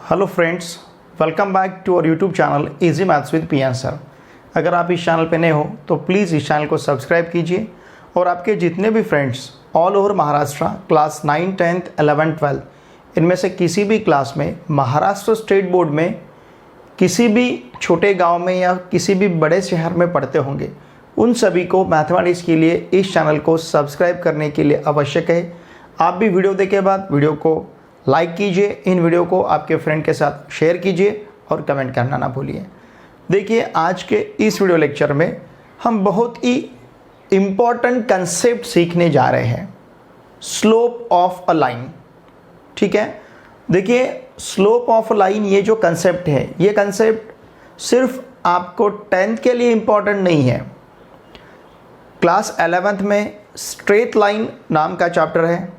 Hello friends, welcome back to our YouTube channel easy maths with पियान sir. अगर आप इस चैनल पे नए हो तो प्लीज़ इस चैनल को सब्सक्राइब कीजिए और आपके जितने भी friends all over Maharashtra class 9, 10th, 11th, 12th इनमें से किसी भी क्लास में महाराष्ट्र स्टेट बोर्ड में किसी भी छोटे गांव में या किसी भी बड़े शहर में पढ़ते होंगे, उन सभी को मैथमेटिक्स के लिए इस चैनल को सब्सक्राइब करने के लिए आवश्यक है। आप भी वीडियो देखे बाद वीडियो को लाइक कीजिए, इन वीडियो को आपके फ्रेंड के साथ शेयर कीजिए और कमेंट करना ना भूलिए। देखिए, आज के इस वीडियो लेक्चर में हम बहुत ही इम्पॉर्टेंट कंसेप्ट सीखने जा रहे हैं, स्लोप ऑफ अ लाइन। ठीक है, देखिए स्लोप ऑफ अ लाइन ये जो कंसेप्ट है, ये कंसेप्ट सिर्फ आपको 10th के लिए इम्पॉर्टेंट नहीं है। क्लास 11th में स्ट्रेट लाइन नाम का चैप्टर है,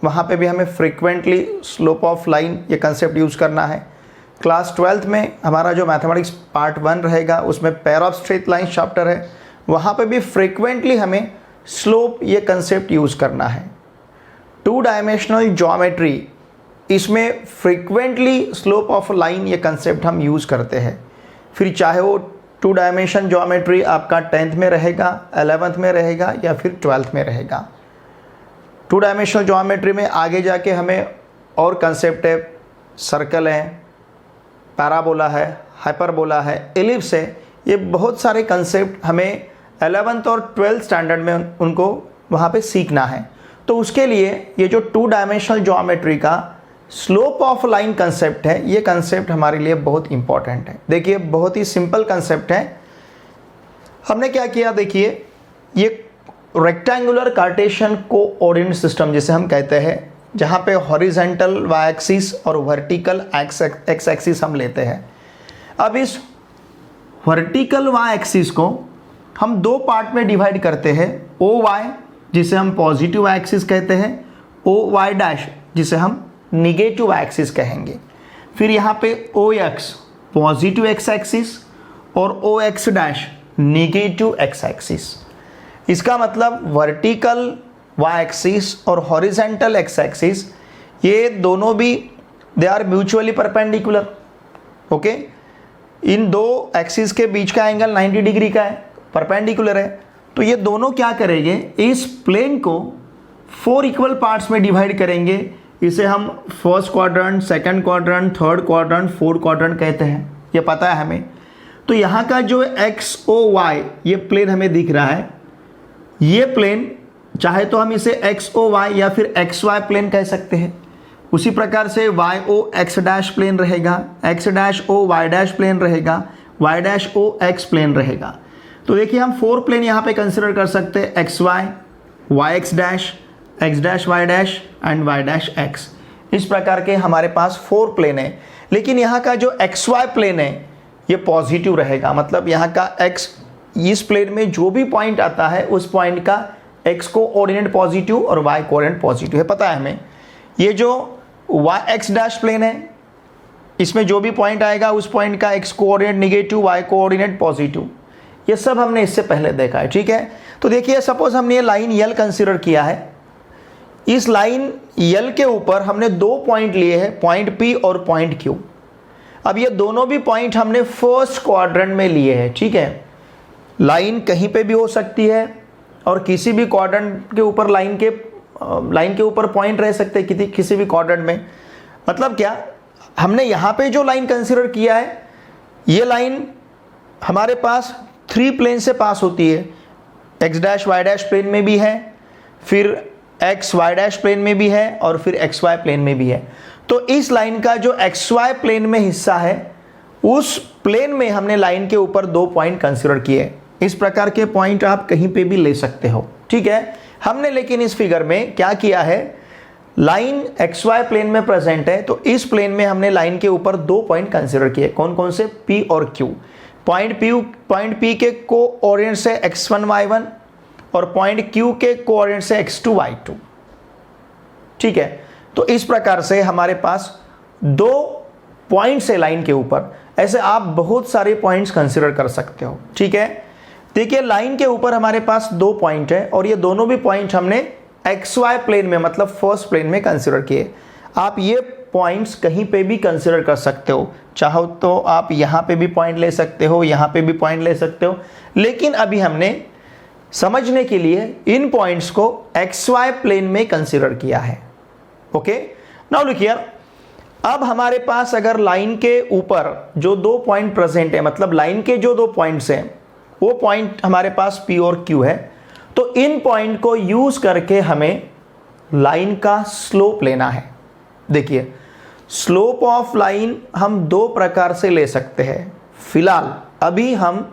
वहाँ पे भी हमें फ्रीक्वेंटली स्लोप ऑफ लाइन ये कंसेप्ट यूज़ करना है। क्लास 12th में हमारा जो मैथमेटिक्स पार्ट 1 रहेगा उसमें pair of straight line chapter है, वहाँ पे भी फ्रीक्वेंटली हमें स्लोप ये कंसेप्ट यूज़ करना है। 2 डायमेंशनल ज्योमेट्री, इसमें फ्रीक्वेंटली स्लोप ऑफ लाइन ये कंसेप्ट हम यूज़ करते हैं। फिर चाहे वो 2 डायमेंशन ज्योमेट्री आपका 10th में रहेगा, 11th में रहेगा या फिर 12th में रहेगा। 2 डायमेंशनल ज्योमेट्री में आगे जाके हमें और कंसेप्ट है, सर्कल है, पैराबोला है, हाइपरबोला है, एलिप्स है। ये बहुत सारे कंसेप्ट हमें 11th और 12th स्टैंडर्ड में उनको वहाँ पे सीखना है। तो उसके लिए ये जो 2 डायमेंशनल ज्योमेट्री का स्लोप ऑफ लाइन कंसेप्ट है, ये कंसेप्ट हमारे लिए बहुत इंपॉर्टेंट है। देखिए, बहुत ही सिंपल कंसेप्ट है। हमने क्या किया, देखिए ये रेक्टेंगुलर कार्टेशियन कोऑर्डिनेट सिस्टम जिसे हम कहते हैं, जहाँ पे हॉरिजेंटल वाई एक्सिस और वर्टिकल एक्स एक्सिस हम लेते हैं। अब इस वर्टिकल वाई एक्सिस को हम 2 पार्ट में डिवाइड करते हैं, ओ वाई जिसे हम पॉजिटिव वाई एक्सिस कहते हैं, ओ वाई डैश जिसे हम निगेटिव वाई एक्सिस कहेंगे। फिर यहाँ पे O X positive X axis और O X dash negative x axis. इसका मतलब वर्टिकल वाई एक्सिस और हॉरिजेंटल एक्स एक्सिस ये दोनों भी they are mutually perpendicular. Okay, इन 2 एक्सिस के बीच का एंगल 90 डिग्री का है, परपेंडिकुलर है। तो ये दोनों क्या करेंगे, इस प्लेन को 4 इक्वल पार्ट्स में डिवाइड करेंगे। इसे हम first quadrant, second quadrant, third quadrant, fourth quadrant कहते हैं, ये पता है हमें। तो यहाँ का जो एक्स ओ वाई ये प्लेन हमें दिख रहा है, ये प्लेन चाहे तो हम इसे एक्स ओ वाई या फिर एक्स वाई प्लेन कह सकते हैं। उसी प्रकार से Y O X dash plane रहेगा, X dash O Y dash plane रहेगा, Y dash O X plane रहेगा। तो देखिए, हम 4 प्लेन यहाँ पे कंसिडर कर सकते हैं, x y, y x dash y dash and y dash x. इस प्रकार के हमारे पास 4 प्लेन है। लेकिन यहाँ का जो एक्स वाई प्लेन है ये पॉजिटिव रहेगा, मतलब यहाँ का एक्स, इस प्लेन में जो भी पॉइंट आता है उस पॉइंट का x कोऑर्डिनेट पॉजिटिव और y कोऑर्डिनेट पॉजिटिव है, पता है हमें। ये जो y x डैश प्लेन है, इसमें जो भी पॉइंट आएगा उस पॉइंट का x coordinate negative, y coordinate positive, ये सब हमने इससे पहले देखा है। ठीक है, तो देखिए सपोज हमने ये लाइन यल कंसिडर किया है। इस लाइन यल के ऊपर हमने 2 पॉइंट लिए हैं, पॉइंट P और पॉइंट Q। अब ये दोनों भी पॉइंट हमने फर्स्ट क्वाड्रेंट में लिए हैं। ठीक है, लाइन कहीं पे भी हो सकती है और किसी भी क्वाड्रेंट के ऊपर लाइन के ऊपर पॉइंट रह सकते हैं किसी भी क्वाड्रेंट में। मतलब क्या, हमने यहाँ पे जो लाइन कंसिडर किया है, ये लाइन हमारे पास 3 प्लेन से पास होती है। X dash y dash plane में भी है, फिर एक्स वाई डैश प्लेन में भी है और फिर एक्स वाई प्लेन में भी है। तो इस लाइन का जो एक्स वाई प्लेन में हिस्सा है, उस प्लेन में हमने लाइन के ऊपर 2 पॉइंट कंसिडर किए। इस प्रकार के पॉइंट आप कहीं पे भी ले सकते हो। ठीक है, हमने लेकिन इस फिगर में क्या किया है, लाइन एक्स वाई प्लेन में प्रेजेंट है, तो इस प्लेन में हमने लाइन के ऊपर 2 पॉइंट कंसिडर किए। कौन कौन से, P और Q। पॉइंट P के कोऑर्डिनेट से x1 y1 और पॉइंट Q के कोऑर्डिनेट से x2 y2। ठीक है, तो इस प्रकार से हमारे पास 2 पॉइंट्स है लाइन के ऊपर। ऐसे आप बहुत सारे पॉइंट्स कंसिडर कर सकते हो। ठीक है, देखिए लाइन के ऊपर हमारे पास 2 पॉइंट है और ये दोनों भी पॉइंट हमने एक्स वाई प्लेन में, मतलब फर्स्ट प्लेन में कंसिडर किए। आप ये पॉइंट्स कहीं पे भी कंसिडर कर सकते हो, चाहो तो आप यहाँ पे भी पॉइंट ले सकते हो, यहाँ पे भी पॉइंट ले सकते हो, लेकिन अभी हमने समझने के लिए इन पॉइंट्स को XY प्लेन में कंसिडर किया है। ओके, नाउ लुक हियर, अब हमारे पास अगर लाइन के ऊपर जो 2 पॉइंट प्रेजेंट है, मतलब लाइन के जो 2 पॉइंट्स हैं वो पॉइंट हमारे पास P और Q है, तो इन पॉइंट को यूज करके हमें लाइन का स्लोप लेना है। देखिए, स्लोप ऑफ लाइन हम 2 प्रकार से ले सकते हैं। फिलहाल अभी हम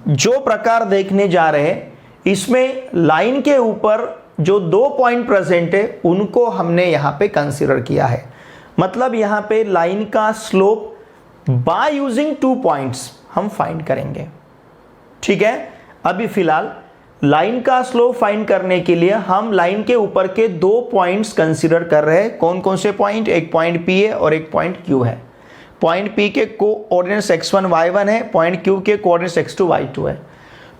जो प्रकार देखने जा रहे हैं इसमें लाइन के ऊपर जो 2 पॉइंट प्रेजेंट है उनको हमने यहां पे कंसीडर किया है। मतलब यहां पे लाइन का स्लोप बाय यूजिंग 2 पॉइंट्स हम फाइंड करेंगे। ठीक है, अभी फिलहाल लाइन का स्लोप फाइंड करने के लिए हम लाइन के ऊपर के 2 पॉइंट्स कंसीडर कर रहे हैं। कौन कौन से पॉइंट? एक पॉइंट P है और एक पॉइंट Q है। पॉइंट P के कोऑर्डिनेट्स x1 y1 है, पॉइंट Q के कोऑर्डिनेट्स x2 y2 है।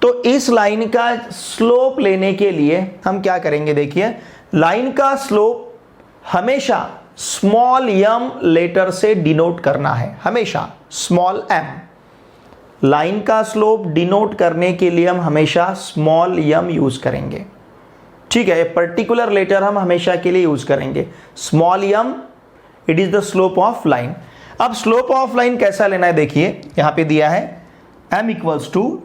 तो इस लाइन का स्लोप लेने के लिए हम क्या करेंगे? देखिए, लाइन का स्लोप हमेशा स्मॉल m लेटर से डिनोट करना है, हमेशा स्मॉल m। लाइन का स्लोप डिनोट करने के लिए हम हमेशा स्मॉल m यूज करेंगे। ठीक है, पर्टिकुलर लेटर हम हमेशा के लिए यूज करेंगे small m। It is the slope of line. अब स्लोप ऑफ लाइन कैसा लेना है? देखिए, यहां पे दिया है m इक्वल्स टू,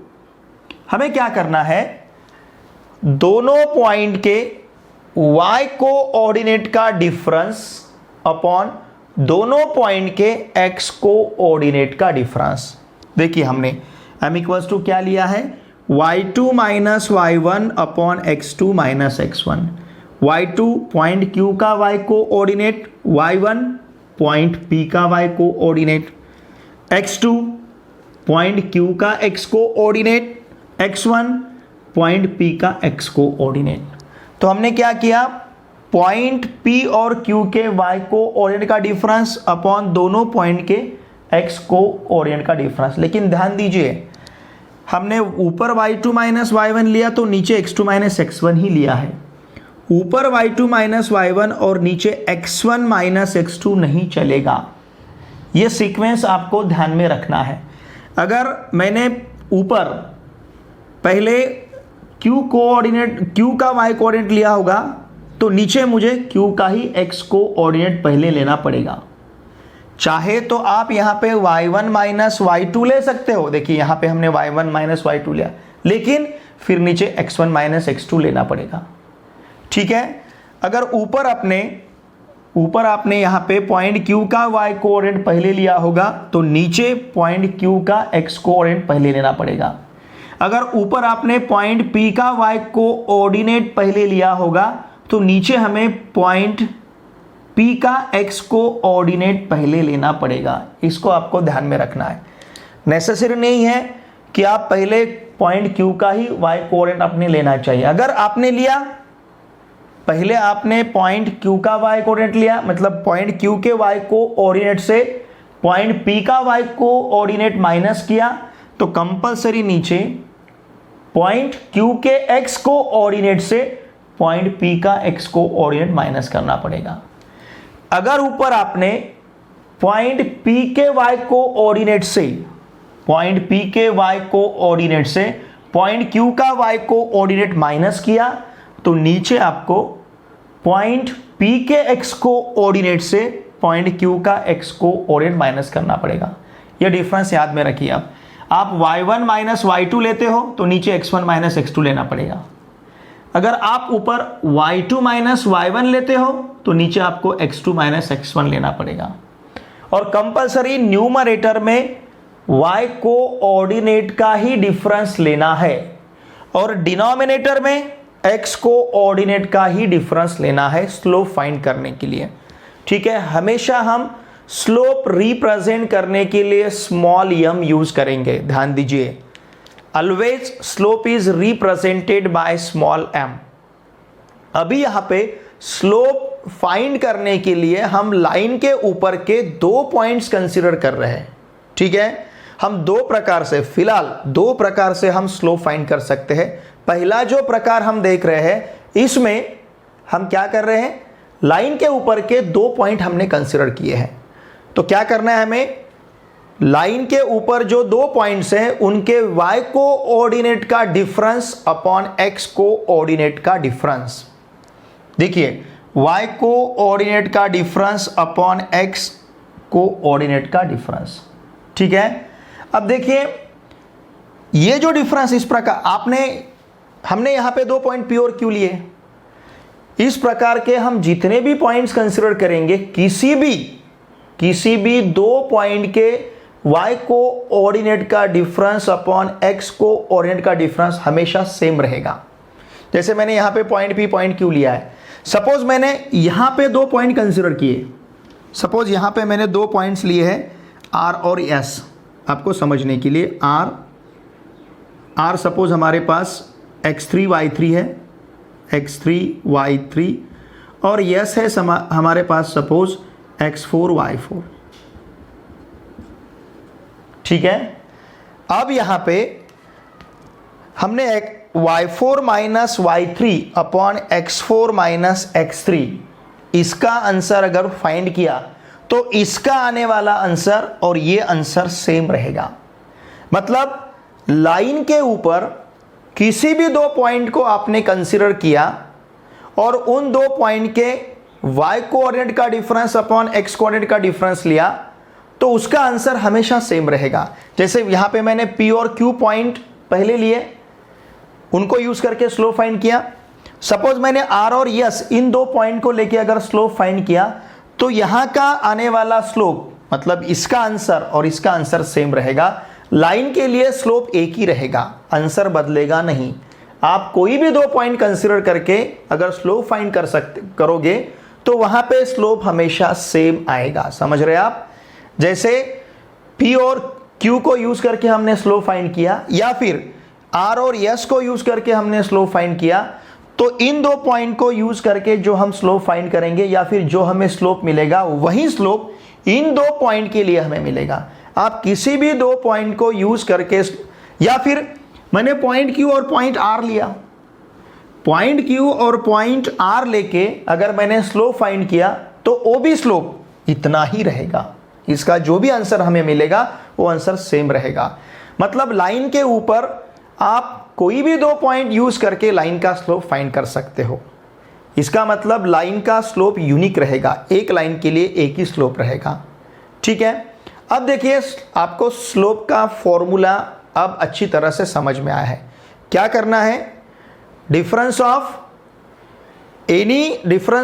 हमें क्या करना है? दोनों पॉइंट के y कोऑर्डिनेट का डिफरेंस अपॉन दोनों पॉइंट के x कोऑर्डिनेट का डिफरेंस। देखिए, हमने m इक्वल्स टू क्या लिया है? y2 minus y1 upon x2 minus x1। y2 point Q का y coordinate, y1 point P का y coordinate, x2 point Q का x coordinate, x1 point P का x कोऑर्डिनेट। तो हमने क्या किया? पॉइंट P और Q के y कोऑर्डिनेट का डिफरेंस अपॉन दोनों पॉइंट के x कोऑर्डिनेट का डिफरेंस। लेकिन ध्यान दीजिए, हमने ऊपर y2 माइनस y1 लिया तो नीचे x2 माइनस x1 ही लिया है। ऊपर y2 माइनस y1 और नीचे x1 माइनस x2 नहीं चलेगा। यह सीक्वेंस आपको ध्यान में रखना है। अगर मैंने ऊपर पहले q का y कोऑर्डिनेट लिया होगा तो नीचे मुझे q का ही x कोऑर्डिनेट पहले लेना पड़ेगा। चाहे तो आप यहां पे y1 माइनस y2 ले सकते हो। देखिए, यहां पे हमने y1 माइनस y2 लिया, लेकिन फिर नीचे x1 माइनस x2 लेना पड़ेगा। ठीक है, अगर ऊपर आपने यहां पे पॉइंट Q का y कोऑर्डिनेट पहले लिया होगा तो नीचे पॉइंट Q का x कोऑर्डिनेट पहले लेना पड़ेगा। अगर ऊपर आपने पॉइंट P का y कोऑर्डिनेट पहले लिया होगा तो नीचे हमें पॉइंट P का x कोऑर्डिनेट पहले लेना पड़ेगा। इसको आपको ध्यान में रखना है। नेसेसरी नहीं है कि आप पहले पॉइंट Q का ही y कोऑर्डिनेट आपने लेना चाहिए। अगर आपने लिया, पहले आपने पॉइंट Q का y कोऑर्डिनेट लिया, मतलब पॉइंट Q के y कोऑर्डिनेट से पॉइंट P का y कोऑर्डिनेट माइनस किया, तो कंपलसरी नीचे पॉइंट Q के x कोऑर्डिनेट से पॉइंट P का x कोऑर्डिनेट माइनस करना पड़ेगा। अगर ऊपर आपने पॉइंट P के y कोऑर्डिनेट से पॉइंट Q का y कोऑर्डिनेट माइनस किया, तो नीचे आपको पॉइंट P के x कोऑर्डिनेट से पॉइंट Q का x कोऑर्डिनेट माइनस करना पड़ेगा। यह डिफरेंस याद में रखिए। आप y1 माइनस y2 लेते हो तो नीचे x1 माइनस x2 लेना पड़ेगा। अगर आप ऊपर y2 माइनस y1 लेते हो तो नीचे आपको x2 माइनस x1 लेना पड़ेगा। और कंपलसरी न्यूमरेटर में y कोऑर्डिनेट का ही डिफरेंस लेना है और डिनोमिनेटर में x कोऑर्डिनेट का ही डिफरेंस लेना है स्लोप फाइंड करने के लिए। ठीक है, हमेशा हम स्लोप रिप्रेजेंट करने के लिए स्मॉल m यूज करेंगे। ध्यान दीजिए, always slope is represented by small m। अभी यहां पे स्लोप फाइंड करने के लिए हम लाइन के ऊपर के 2 पॉइंट्स कंसीडर कर रहे हैं। ठीक है, हम 2 प्रकार से, फिलहाल 2 प्रकार से हम स्लोप फाइंड कर सकते हैं। पहला जो प्रकार हम देख रहे हैं, इसमें हम क्या कर रहे हैं? लाइन के ऊपर के 2 पॉइंट हमने कंसिडर किए हैं। तो क्या करना है हमें, लाइन के ऊपर जो 2 पॉइंट्स हैं उनके y कोऑर्डिनेट का डिफरेंस अपॉन x कोऑर्डिनेट का डिफरेंस। देखिए y कोऑर्डिनेट का डिफरेंस अपॉन x कोऑर्डिनेट का डिफरेंस, ठीक है। अब देखिए ये जो डिफरेंस इस प्रकार हमने यहां पे 2 पॉइंट P और Q लिए। इस प्रकार के हम जितने भी पॉइंट्स कंसीडर करेंगे, किसी भी 2 पॉइंट के y कोऑर्डिनेट का डिफरेंस अपॉन x कोऑर्डिनेट का डिफरेंस हमेशा सेम रहेगा। जैसे मैंने यहां पे पॉइंट P पॉइंट Q लिया है, सपोज मैंने यहां पे 2 पॉइंट कंसीडर किए, सपोज यहां पे मैंने 2 पॉइंट्स लिए हैं R और S, आपको समझने के लिए R सपोज हमारे पास x3 y3 है, x3 y3, और S है हमारे पास सपोज x4 y4, ठीक है। अब यहां पे हमने y4 minus y3 upon x4 minus x3 इसका आंसर अगर फाइंड किया तो इसका आने वाला आंसर और ये आंसर सेम रहेगा। मतलब लाइन के ऊपर किसी भी 2 पॉइंट को आपने कंसीडर किया और उन 2 पॉइंट के y कोऑर्डिनेट का डिफरेंस अपॉन x कोऑर्डिनेट का डिफरेंस लिया तो उसका आंसर हमेशा सेम रहेगा। जैसे यहां पे मैंने P और Q पॉइंट पहले लिए, उनको यूज करके स्लोप फाइंड किया। सपोज मैंने R और S इन 2 पॉइंट को लेके अगर स्लोप फाइंड किया तो यहां का आने वाला स्लोप, मतलब इसका आंसर और इसका आंसर सेम रहेगा। लाइन के लिए स्लोप एक ही रहेगा, आंसर बदलेगा नहीं। आप कोई भी 2 पॉइंट कंसीडर करके अगर स्लोप फाइंड करोगे तो वहां पे स्लोप हमेशा सेम आएगा। समझ रहे आप? जैसे P और Q को यूज करके हमने स्लोप फाइंड किया या फिर R और S को यूज करके हमने स्लोप फाइंड किया, तो इन 2 पॉइंट को यूज करके जो हम स्लोप फाइंड करेंगे या फिर जो हमें स्लोप मिलेगा वही स्लोप इन 2 पॉइंट के लिए हमें मिलेगा। आप किसी भी 2 पॉइंट को यूज करके, या फिर मैंने पॉइंट Q और पॉइंट R लिया, पॉइंट Q और पॉइंट R लेके अगर मैंने स्लोप फाइंड किया तो वो भी स्लोप इतना ही रहेगा। इसका जो भी आंसर हमें मिलेगा वो आंसर सेम रहेगा। मतलब लाइन के ऊपर आप कोई भी 2 पॉइंट यूज करके लाइन का स्लोप फाइंड कर सकते हो। इसका मतलब लाइन का स्लोप यूनिक रहेगा, एक लाइन के लिए एक ही स्लोप रहेगा, ठीक है। अब देखिए आपको स्लोप का फॉर्मूला अब अच्छी तरह से समझ में आया है। क्या करना है, difference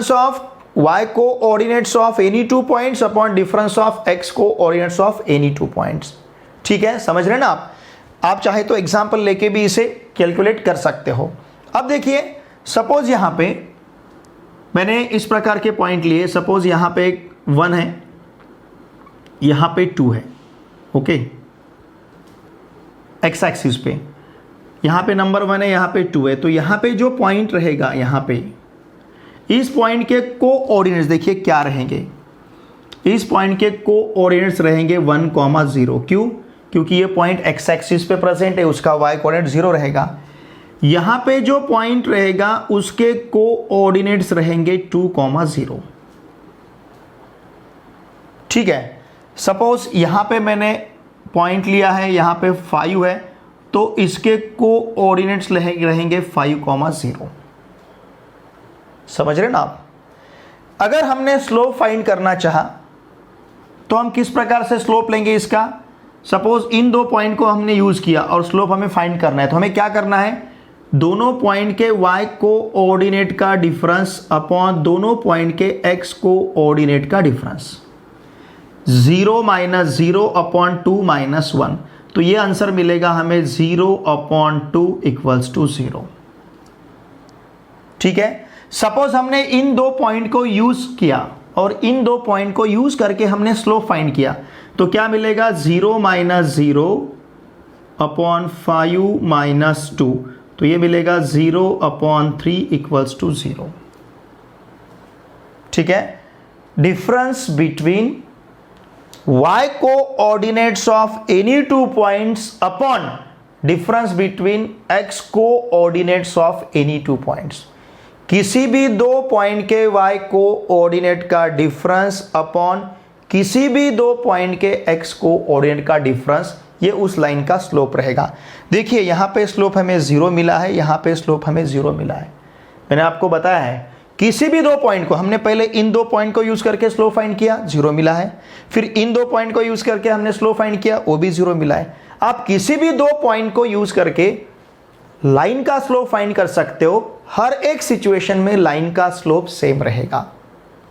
of y coordinates of any 2 points upon difference of x coordinates of any 2 points, ठीक है। समझ रहे हैं ना आप चाहे तो एग्जांपल लेके भी इसे कैलकुलेट कर सकते हो। अब देखिए सपोज यहां पे मैंने इस प्रकार के पॉइंट लिए, सपोज यहां पे 1 है, यहां पे 2 है, ओके, एक्स एक्सिस पे यहां पे नंबर 1 है, यहां पे 2 है। तो यहां पे जो पॉइंट रहेगा, यहां पे इस पॉइंट के कोऑर्डिनेट्स देखिए क्या रहेंगे, इस पॉइंट के कोऑर्डिनेट्स रहेंगे 1, 0। क्यों? क्योंकि ये पॉइंट एक्स एक्सिस पे प्रेजेंट है, उसका y कोऑर्डिनेट 0 रहेगा। यहां पे जो पॉइंट रहेगा उसके कोऑर्डिनेट्स रहेंगे 2, 0, ठीक है। सपोज यहां पे मैंने पॉइंट लिया है, यहां पे 5 है, तो इसके कोऑर्डिनेट्स रहेंगे 5, 0। समझ रहे ना आप? अगर हमने स्लोप फाइंड करना चाहा तो हम किस प्रकार से स्लोप लेंगे इसका? सपोज इन 2 पॉइंट को हमने यूज किया और स्लोप हमें फाइंड करना है, तो हमें क्या करना है, दोनों पॉइंट के y कोऑर्डिनेट का डिफरेंस अपॉन दोनों पॉइंट के x कोऑर्डिनेट का डिफरेंस, 0 - 0 अपॉन 2 - 1। तो ये आंसर मिलेगा हमें 0 अपॉन 2 = 0, ठीक है। सपोज हमने इन 2 पॉइंट को यूज किया और इन 2 पॉइंट को यूज करके हमने स्लोप फाइंड किया, तो क्या मिलेगा, 0 - 0 अपॉन 5 - 2, तो ये मिलेगा 0 अपॉन 3 = 0, ठीक है। Difference between y coordinates of any 2 points upon difference between x coordinates of any 2 points. किसी भी दो पॉइंट के y कोऑर्डिनेट का डिफरेंस अपॉन किसी भी दो पॉइंट के x कोऑर्डिनेट का डिफरेंस, ये उस लाइन का स्लोप रहेगा। देखिए यहाँ पे स्लोप हमें 0 मिला है, यहाँ पे स्लोप हमें 0 मिला है। मैंने आपको बताया है किसी भी दो पॉइंट को, हमने पहले इन दो पॉइंट को यूज करके स्लोप फाइंड किया, 0 मिला है। फिर इन दो पॉइंट को यूज करके हमने स्लोप फाइंड किया, वो भी 0 मिला है। आप किसी भी दो पॉइंट को यूज करके लाइन का स्लोप फाइंड कर सकते हो। हर एक सिचुएशन में लाइन का स्लोप सेम रहेगा,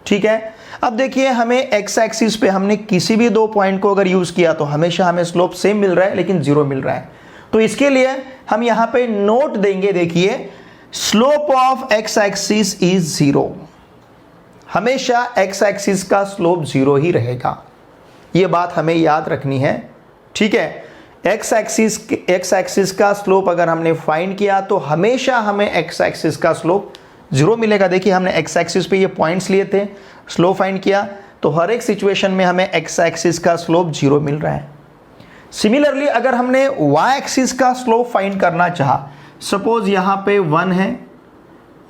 ठीक है। अब देखिए हमें एक्स एक्सिस पे हमने किसी भी दो पॉइंट को अगर यूज किया तो हमेशा हमें स्लोप सेम मिल रहा है, लेकिन 0 मिल रहा है। तो इसके लिए हम यहां पे नोट देंगे, देखिए slope of x axis is 0। हमेशा एक्स एक्सिस का स्लोप 0 ही रहेगा, यह बात हमें याद रखनी है, ठीक है। एक्स एक्सिस का स्लोप अगर हमने फाइंड किया तो हमेशा हमें एक्स एक्सिस का स्लोप 0 मिलेगा। देखिए हमने एक्स एक्सिस पे ये पॉइंट्स लिए थे, स्लोप फाइंड किया, तो हर एक सिचुएशन में हमें एक्स एक्सिस का स्लोप 0 मिल रहा है। सिमिलरली अगर हमने वाई एक्सिस का स्लोप फाइंड करना चाहा, सपोज यहाँ पे 1 है,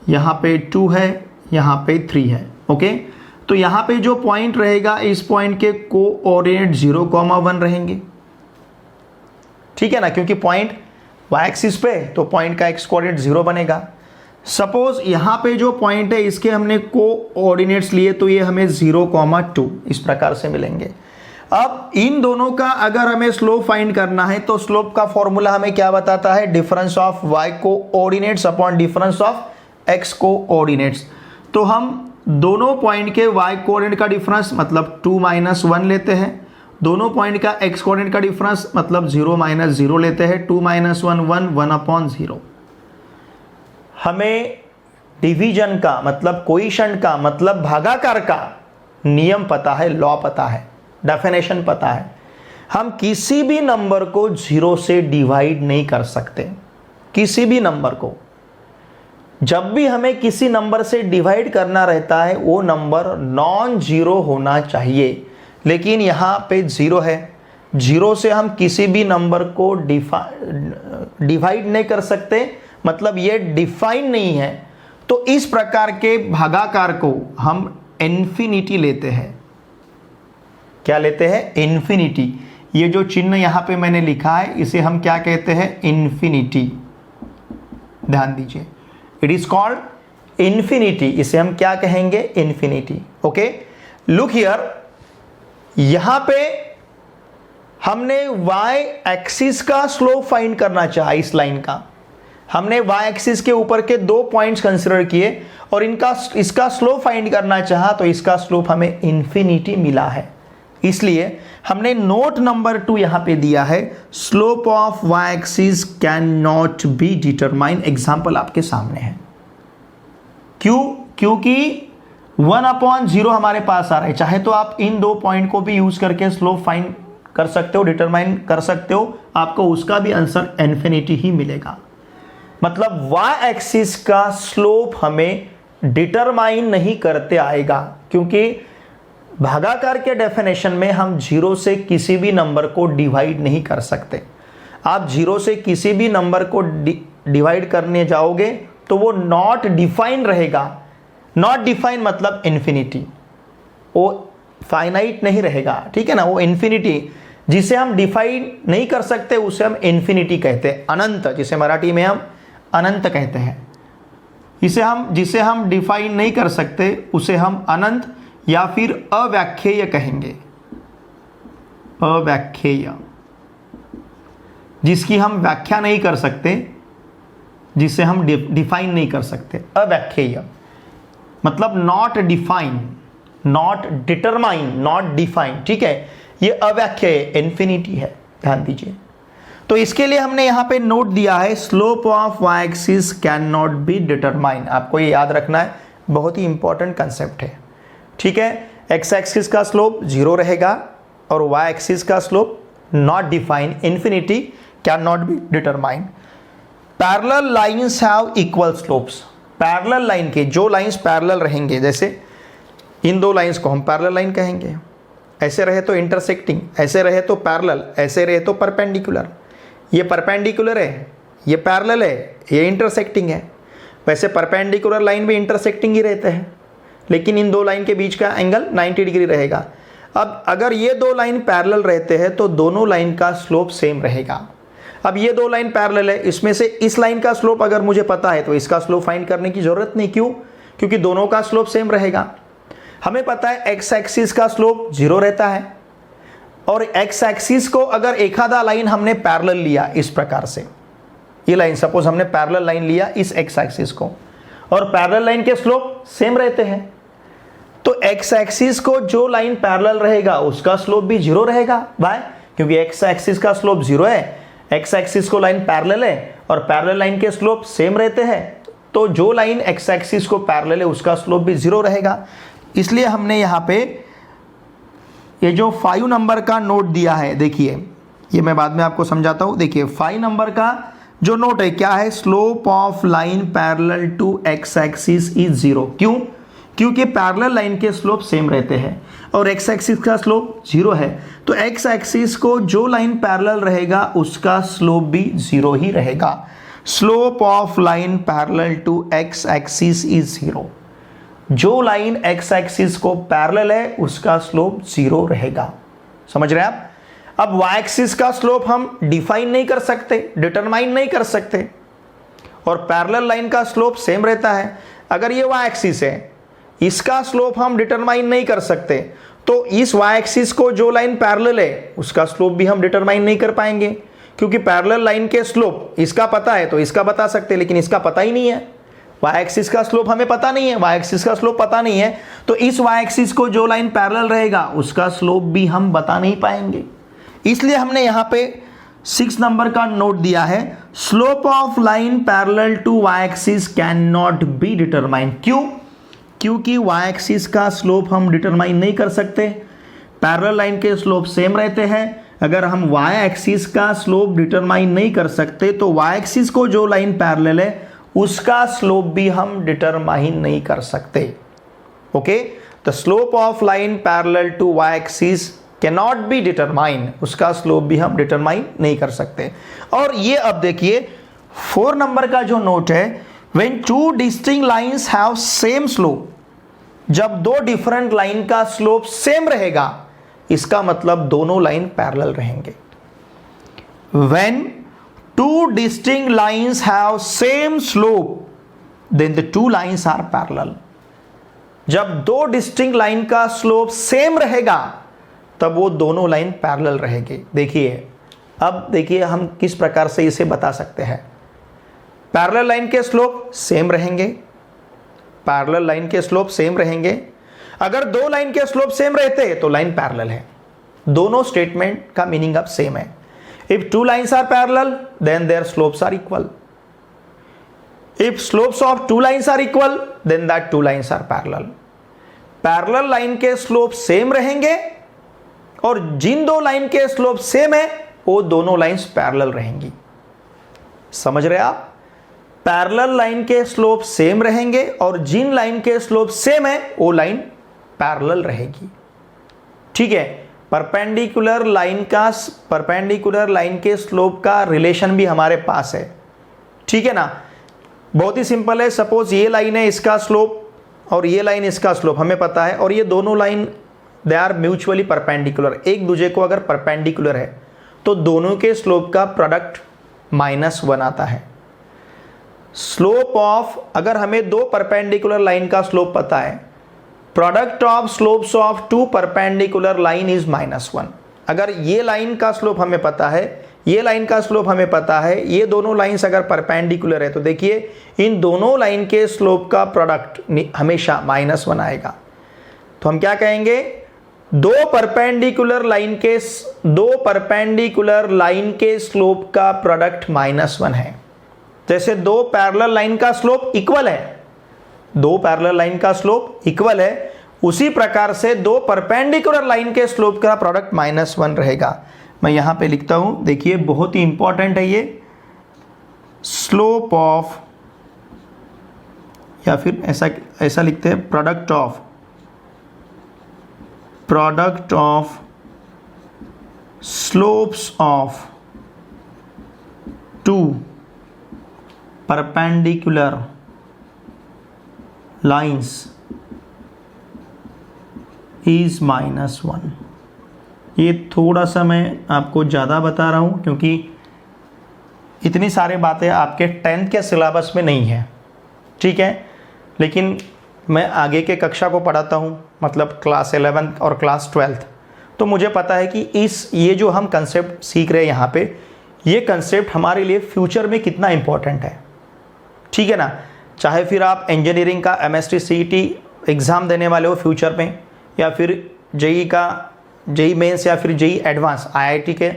यहाँ पे 2 है, यहाँ पे 3 है, ओके। तो यहाँ पे जो पॉइंट रहेगा, इस पॉइंट के कोऑर्डिनेट 0,1 रहेंगे, ठीक है ना, क्योंकि पॉइंट वाई एक्सिस पे तो पॉइंट का एक्स कोऑर्डिनेट 0 बनेगा। सपोज यहाँ पे जो पॉइंट है इसके हमने कोऑर्डिनेट्स लिए तो ये हमें 0,2 इस प्रकार से मिलेंगे। अब इन दोनों का अगर हमें स्लोप फाइंड करना है तो स्लोप का फॉर्मूला हमें क्या बताता है, difference of y coordinates upon difference of x coordinates. तो हम दोनों पॉइंट के वाई कोऑर्डिनेट का डिफरेंस मतलब 2 - 1 लेते हैं, दोनों पॉइंट का एक्स कोऑर्डिनेट का डिफरेंस मतलब 0 - 0 लेते हैं। 2 - 1 1 1/0। हमें डिवीजन का मतलब कोएफिशिएंट का मतलब भागाकार का नियम पता है, लॉ पता है, डेफिनेशन पता है। हम किसी भी नंबर को 0 से डिवाइड नहीं कर सकते। किसी भी नंबर को जब भी हमें किसी नंबर से डिवाइड करना रहता है वो नंबर नॉन जीरो होना चाहिए, लेकिन यहाँ पे 0 है। 0 से हम किसी भी नंबर को डिवाइड नहीं कर सकते, मतलब ये डिफाइन नहीं है। तो इस प्रकार के भागाकार को हम इन्फिनिटी लेते हैं। क्या लेते हैं? इन्फिनिटी। ये जो चिन्ह यहां पे मैंने लिखा है इसे हम क्या कहते हैं? इन्फिनिटी। ध्यान दीजिए, इट इज कॉल्ड इन्फिनिटी। इसे हम क्या कहेंगे? इन्फिनिटी। ओके, लुक हियर, यहां पे हमने y एक्सिस का स्लोप फाइंड करना चाहा। इस लाइन का हमने y एक्सिस के ऊपर के 2 पॉइंट्स कंसीडर किए और इसका स्लोप फाइंड करना चाहा, तो इसका स्लोप हमें इन्फिनिटी मिला है। इसलिए हमने नोट नंबर 2 यहां पे दिया है, slope of y axis can not be determine. Example आपके सामने है। क्यों? क्योंकि 1/0 हमारे पास आ रहा है। चाहे तो आप इन 2 पॉइंट को भी यूज करके स्लोप फाइंड कर सकते हो, डिटरमाइन कर सकते हो, आपको उसका भी आंसर इन्फिनिटी ही मिलेगा। मतलब y एक्सिस का स्लोप हमें डिटरमाइन नहीं करते आएगा, क्योंकि भागाकार के डेफिनेशन में हम 0 से किसी भी नंबर को डिवाइड नहीं कर सकते। आप 0 से किसी भी नंबर को डिवाइड करने जाओगे तो वो नॉट डिफाइन रहेगा। नॉट डिफाइन मतलब इन्फिनिटी, वो फाइनाइट नहीं रहेगा, ठीक है ना। वो इन्फिनिटी जिसे हम डिफाइन नहीं कर सकते उसे हम इन्फिनिटी कहते हैं। अनंत, जिसे मराठी में हम अनंत कहते हैं। जिसे हम डिफाइन नहीं कर सकते उसे हम अनंत या फिर अव्याख्येय कहेंगे। अव्याख्येय, जिसकी हम व्याख्या नहीं कर सकते, जिसे हम डिफाइन नहीं कर सकते। अव्याख्येय मतलब not define, not determine, not define, ठीक है। ये अव्याख्येय इन्फिनिटी है, ध्यान दीजिए। तो इसके लिए हमने यहां पे नोट दिया है, slope of y axis can not be determine. आपको ये याद रखना है, बहुत ही इंपॉर्टेंट कंसेप्ट है, ठीक है। x एक्सिस का स्लोप 0 रहेगा और y एक्सिस का slope not define, infinity, can not be determine. Parallel lines have equal slopes. Parallel line के जो लाइंस पैरेलल रहेंगे, जैसे इन 2 लाइंस को हम पैरेलल लाइन कहेंगे। ऐसे रहे तो इंटरसेक्टिंग, ऐसे रहे तो पैरेलल, ऐसे रहे तो परपेंडिकुलर। ये परपेंडिकुलर है, ये पैरेलल है, ये इंटरसेक्टिंग है। वैसे परपेंडिकुलर लाइन भी इंटरसेक्टिंग ही रहते हैं, लेकिन इन दो लाइन के बीच का एंगल 90 डिग्री रहेगा। अब अगर ये दो लाइन पैरेलल रहते हैं तो दोनों लाइन का स्लोप सेम रहेगा। अब ये दो लाइन पैरेलल है, इसमें से इस लाइन का स्लोप अगर मुझे पता है तो इसका स्लोप फाइंड करने की जरूरत नहीं। क्यों? क्योंकि दोनों का स्लोप सेम रहेगा। हमें पता है एक्स एक्सिस का स्लोप 0 रहता है, और एक्स एक्सिस को अगर एक आधा लाइन हमने पैरेलल लिया इस प्रकार से, ये लाइन सपोज हमने पैरेलल लाइन लिया इस एक्स एक्सिस को, और पैरेलल लाइन के स्लोप सेम रहते हैं, तो एक्स एक्सिस को जो लाइन पैरेलल रहेगा उसका स्लोप भी 0 रहेगा। बाय, क्योंकि एक्स एक्सिस का स्लोप 0 है, एक्स एक्सिस को लाइन पैरेलल है और पैरेलल लाइन के स्लोप सेम रहते हैं, तो जो लाइन एक्स एक्सिस को पैरेलल है उसका स्लोप भी 0 रहेगा। इसलिए हमने यहाँ पे ये जो 5 नंबर का नोट दिया है, देखिए ये मैं बाद में आपको समझाता हूँ। देखिए 5 नंबर का जो नोट है क्या है, slope of line parallel to x axis is 0। क्यों? क्योंकि पैरेलल लाइन के स्लोप सेम रहते हैं और एक्स एक्सिस का स्लोप 0 है, तो एक्स एक्सिस को जो लाइन पैरेलल रहेगा उसका स्लोप भी 0 ही रहेगा। Slope of line parallel to x axis is 0। जो लाइन एक्स एक्सिस को पैरेलल है उसका स्लोप 0 रहेगा। समझ रहे हैं आप? अब वाई एक्सिस का स्लोप हम डिफाइन नहीं कर सकते, डिटरमाइन नहीं कर सकते, और पैरेलल लाइन का स्लोप सेम रहता है। अगर ये वाई एक्सिस है, इसका स्लोप हम डिटरमाइन नहीं कर सकते, तो इस वाई एक्सिस को जो लाइन पैरेलल है उसका स्लोप भी हम डिटरमाइन नहीं कर पाएंगे, क्योंकि पैरेलल लाइन के स्लोप इसका पता है तो इसका बता सकते, लेकिन इसका पता ही नहीं है। वाई एक्सिस का स्लोप हमें पता नहीं है, वाई एक्सिस का स्लोप पता नहीं है, तो इस वाई एक्सिस को जो लाइन पैरेलल रहेगा उसका स्लोप भी हम बता नहीं पाएंगे। इसलिए हमने यहाँ पे 6 नंबर का नोट दिया है, slope of line parallel to y axis can not be determine. क्यों? क्योंकि वाई एक्सिस का स्लोप हम डिटरमाइन नहीं कर सकते, पैरेलल लाइन के स्लोप सेम रहते हैं। अगर हम वाई एक्सिस का स्लोप डिटरमाइन नहीं कर सकते तो वाई एक्सिस को जो लाइन पैरेलल है उसका स्लोप भी हम डिटरमाइन नहीं कर सकते। Okay, the slope of line parallel to y axis can not be determine, उसका स्लोप भी हम डिटरमाइन नहीं कर सकते। और ये अब देखिए 4 नंबर का जो नोट है, when two distinct lines have same slope, जब दो डिफरेंट लाइन का स्लोप सेम रहेगा इसका मतलब दोनों लाइन पैरेलल रहेंगे। When two distinct lines have same slope then the two lines are parallel। जब दो डिस्टिंक्ट लाइन का स्लोप सेम रहेगा तब वो दोनों लाइन पैरेलल रहेंगे। देखिए अब देखिए हम किस प्रकार से इसे बता सकते हैं। पैरेलल लाइन के स्लोप सेम रहेंगे, पैरेलल लाइन के स्लोप सेम रहेंगे। अगर दो लाइन के स्लोप सेम रहते तो लाइन पैरेलल है। दोनों स्टेटमेंट का मीनिंग अब सेम है। If two lines are parallel, then their slopes are equal. If slopes of two lines are equal, then that two lines are parallel. Parallel line के slope same रहेंगे और जिन दो line के slope same है वो दोनों lines parallel रहेंगी। समझ रहे आप? पैरेलल लाइन के स्लोप सेम रहेंगे और जिन लाइन के स्लोप सेम है वो लाइन पैरेलल रहेगी। ठीक है, परपेंडिकुलर लाइन के स्लोप का रिलेशन भी हमारे पास है। ठीक है ना, बहुत ही सिंपल है। सपोज ये लाइन है, इसका स्लोप और ये लाइन इसका स्लोप हमें पता है, और ये दोनों line they are mutually perpendicular, एक दूसरे को अगर परपेंडिकुलर है तो दोनों के स्लोप का प्रोडक्ट -1 आता है। स्लोप ऑफ, अगर हमें दो परपेंडिकुलर लाइन का स्लोप पता है, product of slopes of two perpendicular line is -1। अगर ये लाइन का स्लोप हमें पता है, ये लाइन का स्लोप हमें पता है, ये दोनों लाइंस अगर परपेंडिकुलर है तो देखिए इन दोनों लाइन के स्लोप का प्रोडक्ट हमेशा -1 आएगा। तो हम क्या कहेंगे, दो परपेंडिकुलर लाइन के स्लोप का प्रोडक्ट -1 है। जैसे दो पैरेलल लाइन का स्लोप इक्वल है, दो पैरेलल लाइन का स्लोप इक्वल है, उसी प्रकार से दो परपेंडिकुलर लाइन के स्लोप का प्रोडक्ट -1 रहेगा। मैं यहां पे लिखता हूं, देखिए बहुत ही इंपॉर्टेंट है ये, स्लोप ऑफ, या फिर ऐसा लिखते हैं, product of slopes of two perpendicular lines is -1। ये थोड़ा सा मैं आपको ज़्यादा बता रहा हूँ क्योंकि इतनी सारी बातें आपके 10th के सिलेबस में नहीं है, ठीक है। लेकिन मैं आगे के कक्षा को पढ़ाता हूँ, मतलब क्लास 11th और क्लास 12th, तो मुझे पता है कि ये जो हम कंसेप्ट सीख रहे हैं यहाँ पे, ये कंसेप्ट हमारे लिए फ्यूचर में कितना इम्पोर्टेंट है, ठीक है ना। चाहे फिर आप इंजीनियरिंग का MST CET एग्ज़ाम देने वाले हो फ्यूचर में, या फिर जेई मेंस या फिर जेई एडवांस IIT के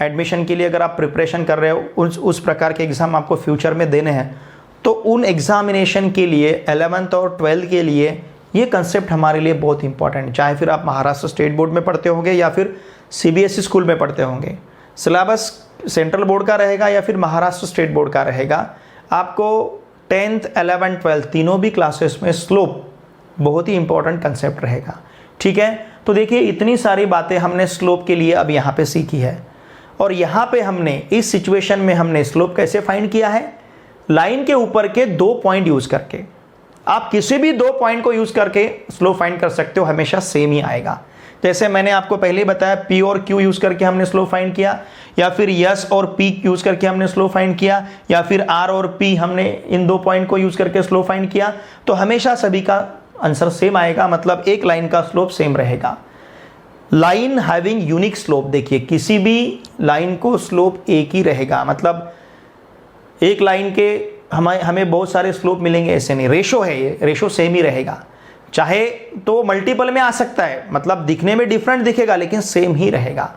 एडमिशन के लिए अगर आप प्रिपरेशन कर रहे हो, उस प्रकार के एग्ज़ाम आपको फ्यूचर में देने हैं, तो उन एग्ज़ामिनेशन के लिए 11th और 12th के लिए ये कंसेप्ट हमारे लिए बहुत इंपॉर्टेंट है। चाहे फिर आप महाराष्ट्र स्टेट बोर्ड में पढ़ते होंगे या फिर CBSE स्कूल में पढ़ते होंगे, सिलेबस सेंट्रल बोर्ड का रहेगा या फिर महाराष्ट्र स्टेट बोर्ड का रहेगा, आपको 10th 11th 12th तीनों भी क्लासेस में स्लोप बहुत ही इंपॉर्टेंट कंसेप्ट रहेगा, ठीक है। तो देखिए इतनी सारी बातें हमने स्लोप के लिए अब यहाँ पे सीखी है, और यहाँ पे हमने इस सिचुएशन में हमने स्लोप कैसे फाइंड किया है, लाइन के ऊपर के 2 पॉइंट यूज करके। आप किसी भी 2 पॉइंट को यूज करके स्लोप फाइंड कर सकते हो, हमेशा सेम ही आएगा। जैसे मैंने आपको पहले बताया, P और Q यूज करके हमने स्लोप फाइंड किया, या फिर S और P यूज करके हमने स्लोप फाइंड किया, या फिर R और P हमने इन 2 पॉइंट को यूज करके स्लोप फाइंड किया, तो हमेशा सभी का आंसर सेम आएगा, मतलब एक लाइन का स्लोप सेम रहेगा। लाइन हैविंग यूनिक स्लोप, देखिए किसी भी लाइन को स्लोप एक ही रहेगा, मतलब एक लाइन के हमें बहुत सारे स्लोप मिलेंगे ऐसे नहीं, रेशो है, ये रेशो सेम ही रहेगा। चाहे तो मल्टीपल में आ सकता है, मतलब दिखने में डिफरेंट दिखेगा लेकिन सेम ही रहेगा।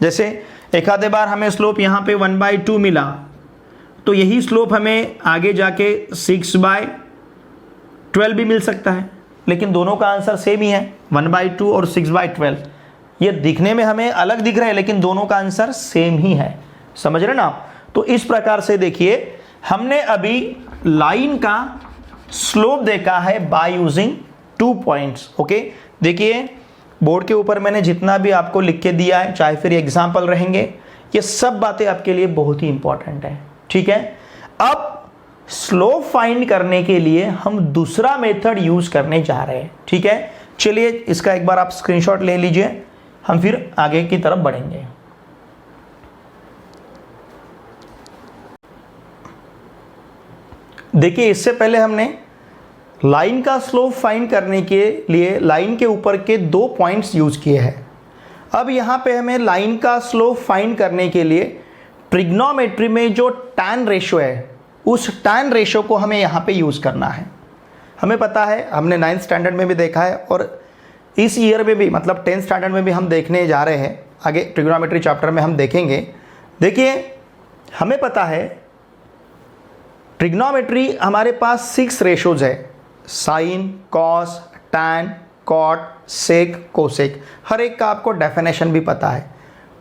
जैसे एक आधे बार हमें स्लोप यहाँ पे 1/2 मिला, तो यही स्लोप हमें आगे जाके 6/12 भी मिल सकता है, लेकिन दोनों का आंसर सेम ही है, 1/2 और 6/12। ये दिखने में हमें अलग दिख रहा है लेकिन दोनों का आंसर सेम ही है, समझ रहे ना आप। तो इस प्रकार से देखिए हमने अभी लाइन का स्लोप देखा है बाय यूजिंग 2 पॉइंट्स, ओके। देखिए बोर्ड के ऊपर मैंने जितना भी आपको लिख के दिया है, चाहे फिर एग्जाम्पल रहेंगे, ये सब बातें आपके लिए बहुत ही इंपॉर्टेंट है, ठीक है। अब स्लोप फाइंड करने के लिए हम दूसरा मेथड यूज करने जा रहे हैं, ठीक है। चलिए इसका एक बार आप स्क्रीनशॉट ले लीजिए, हम फिर आगे की तरफ बढ़ेंगे। देखिए इससे पहले हमने लाइन का स्लोप फाइंड करने के लिए लाइन के ऊपर के 2 पॉइंट्स यूज किए हैं। अब यहाँ पे हमें लाइन का स्लोप फाइंड करने के लिए ट्रिग्नोमेट्री में जो tan रेशो है, उस tan रेशो को हमें यहाँ पे यूज करना है। हमें पता है, हमने 9th स्टैंडर्ड में भी देखा है और इस ईयर में भी, मतलब 10th स्टैंडर्ड में भी हम देखने जा रहे हैं, आगे ट्रिग्नोमेट्री चैप्टर में हम देखेंगे। देखिए हमें पता है ट्रिग्नोमेट्री हमारे पास 6 रेशोज है, साइन, कॉस, टैन, कॉट, सेक, कोसेक। हर एक का आपको डेफिनेशन भी पता है।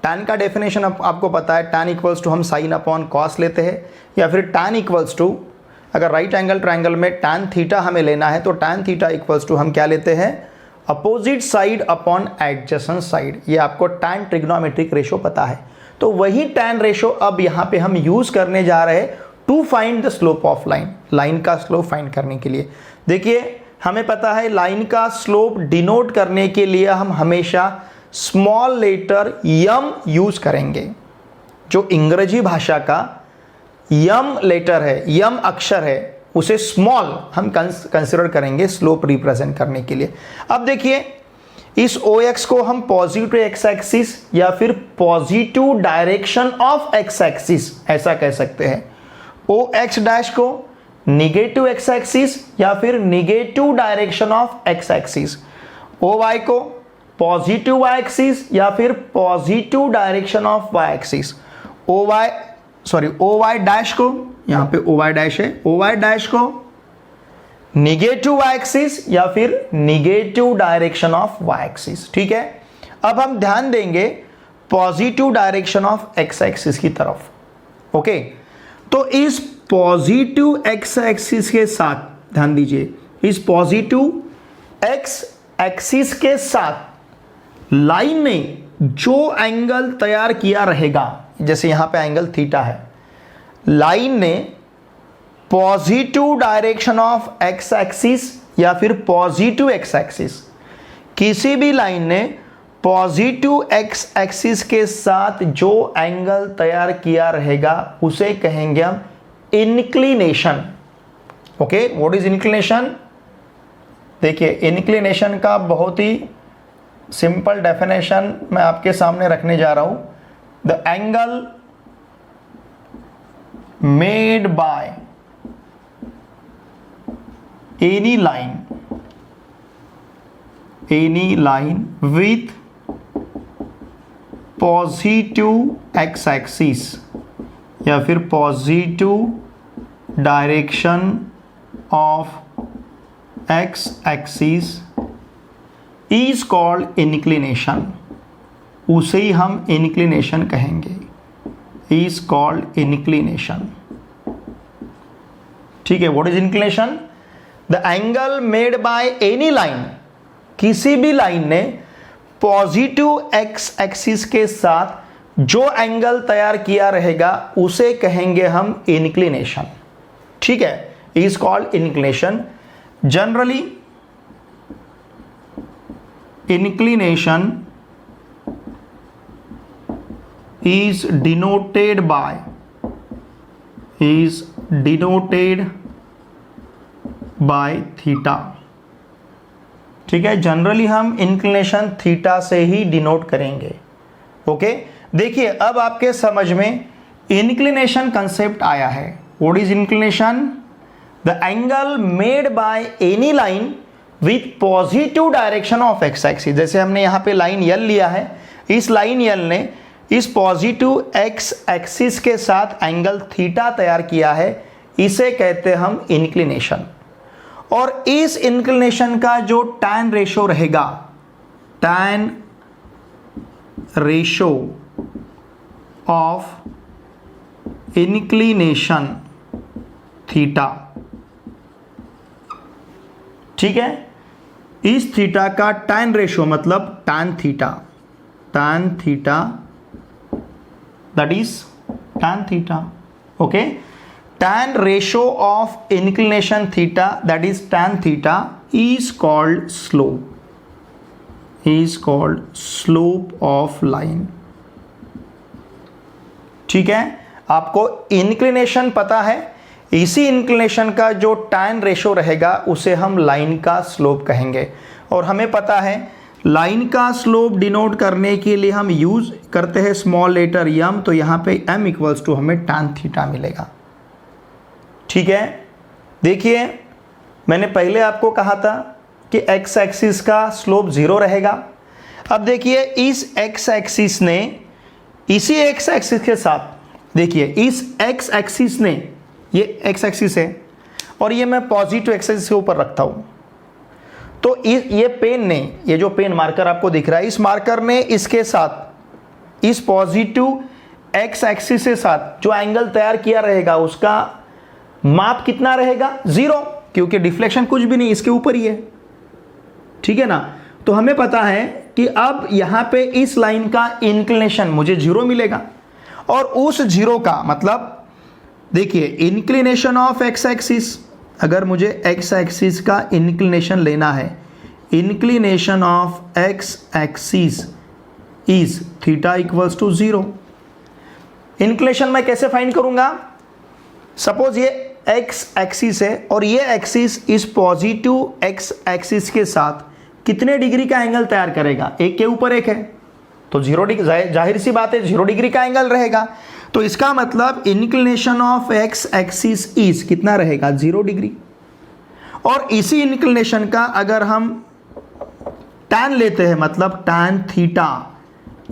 टैन का डेफिनेशन आपको पता है, टैन इक्वल्स टू हम साइन अपॉन कॉस लेते हैं, या फिर टैन इक्वल्स टू, अगर राइट एंगल ट्रायंगल में टैन थीटा हमें लेना है तो टैन थीटा इक्वल्स टू हम क्या लेते हैं, opposite side upon adjacent side. ये आपको टैन ट्रिग्नोमेट्रिक रेशो पता है। तो वही टैन रेशो अब यहाँ पे हम यूज करने जा रहे हैं to find the slope of line, line का स्लोप फाइंड करने के लिए। देखिए हमें पता है लाइन का स्लोप डिनोट करने के लिए हम हमेशा स्मॉल लेटर यम यूज करेंगे। जो अंग्रेजी भाषा का यम लेटर है, यम अक्षर है, उसे स्मॉल हम कंसिडर करेंगे स्लोप रिप्रेजेंट करने के लिए। अब देखिए इस OX को हम पॉजिटिव एक्स एक्सिस या फिर positive direction of x axis ऐसा कह सकते हैं। OX डैश को निगेटिव एक्स एक्सिस या फिर negative direction of x axis. OY को पॉजिटिव वाई एक्सिस या फिर positive direction of y axis. OY dash को, यहाँ पे OY डैश है, OY डैश को निगेटिव वाई एक्सिस या फिर negative direction of y axis, ठीक है। अब हम ध्यान देंगे positive direction of x axis की तरफ, ओके। तो इस पॉजिटिव एक्स एक्सिस के साथ ध्यान दीजिए, इस पॉजिटिव एक्स एक्सिस के साथ लाइन ने जो एंगल तैयार किया रहेगा, जैसे यहां पे एंगल थीटा है, लाइन ने positive direction of x axis या फिर पॉजिटिव एक्स एक्सिस, किसी भी लाइन ने पॉजिटिव एक्स एक्सिस के साथ जो एंगल तैयार किया रहेगा उसे कहेंगे हम inclination. Okay, what is inclination? देखिए, इंक्लिनेशन का बहुत ही सिंपल डेफिनेशन मैं आपके सामने रखने जा रहा हूं। The angle made by any line with positive X axis या फिर positive direction of x axis is called inclination. उसे ही हम इंक्लिनेशन कहेंगे, इज कॉल्ड इंक्लिनेशन। ठीक है, what is inclination? The angle made by any line, किसी भी line ने पॉजिटिव एक्स एक्सिस के साथ जो एंगल तैयार किया रहेगा उसे कहेंगे हम इंक्लिनेशन। ठीक है, is called inclination. Generally inclination is denoted by theta. ठीक है, जनरली हम इंक्लिनेशन थीटा से ही डिनोट करेंगे। ओके, देखिए अब आपके समझ में इंक्लिनेशन कंसेप्ट आया है। What is inclination? The angle made by any line with positive direction of x axis. जैसे हमने यहां पे लाइन यल लिया है, इस लाइन यल ने इस पॉजिटिव एक्स एक्सिस के साथ एंगल थीटा तैयार किया है, इसे कहते हैं हम इंक्लिनेशन। और इस इंक्लिनेशन का जो टैन रेशो रहेगा, tan ratio of inclination theta, ठीक है, इस थीटा का टैन रेशो मतलब tan theta that is tan theta. Okay, tan ratio of inclination theta, that is tan theta, is called slope of line. ठीक है, आपको inclination पता है, इसी इंक्लिनेशन का जो tan रेशो रहेगा उसे हम लाइन का स्लोप कहेंगे। और हमें पता है लाइन का स्लोप डिनोट करने के लिए हम यूज करते हैं स्मॉल लेटर m, तो यहां पे m इक्वल्स टू हमें tan थीटा मिलेगा। ठीक है, देखिए मैंने पहले आपको कहा था कि x एक्सिस का स्लोप 0 रहेगा। अब देखिए इस x एक्सिस ने इसी x एक्सिस के साथ, देखिए इस x एक्सिस ने, ये x एक्सिस है और ये मैं पॉजिटिव एक्सिस के ऊपर रखता हूं, तो ये पेन ने, ये जो पेन मार्कर आपको दिख रहा है, इस मार्कर ने इसके साथ इस पॉजिटिव एक्स एक्सिस के साथ जो एंगल तैयार किया रहेगा उसका माप कितना रहेगा? 0, क्योंकि डिफ्लेक्शन कुछ भी नहीं, इसके ऊपर ही है। ठीक है ना, तो हमें पता है कि अब यहां पे इस लाइन का इंक्लिनेशन मुझे 0 मिलेगा और उस 0 का मतलब देखिए इंक्लिनेशन ऑफ एक्स एक्सिस, अगर मुझे एक्स एक्सिस का इंक्लिनेशन लेना है, inclination of x axis is theta equals to 0। Inclination मैं कैसे फाइंड करूंगा? सपोज ये एक्स एक्सिस है और ये एक्सिस इस पॉजिटिव एक्स एक्सिस के साथ कितने डिग्री का एंगल तैयार करेगा? एक के ऊपर एक है तो 0 डिग्री, जाहिर सी बात है 0 डिग्री का एंगल रहेगा। तो इसका मतलब inclination of x axis is कितना रहेगा? 0 डिग्री। और इसी इंक्लिनेशन का अगर हम टैन लेते हैं, मतलब tan theta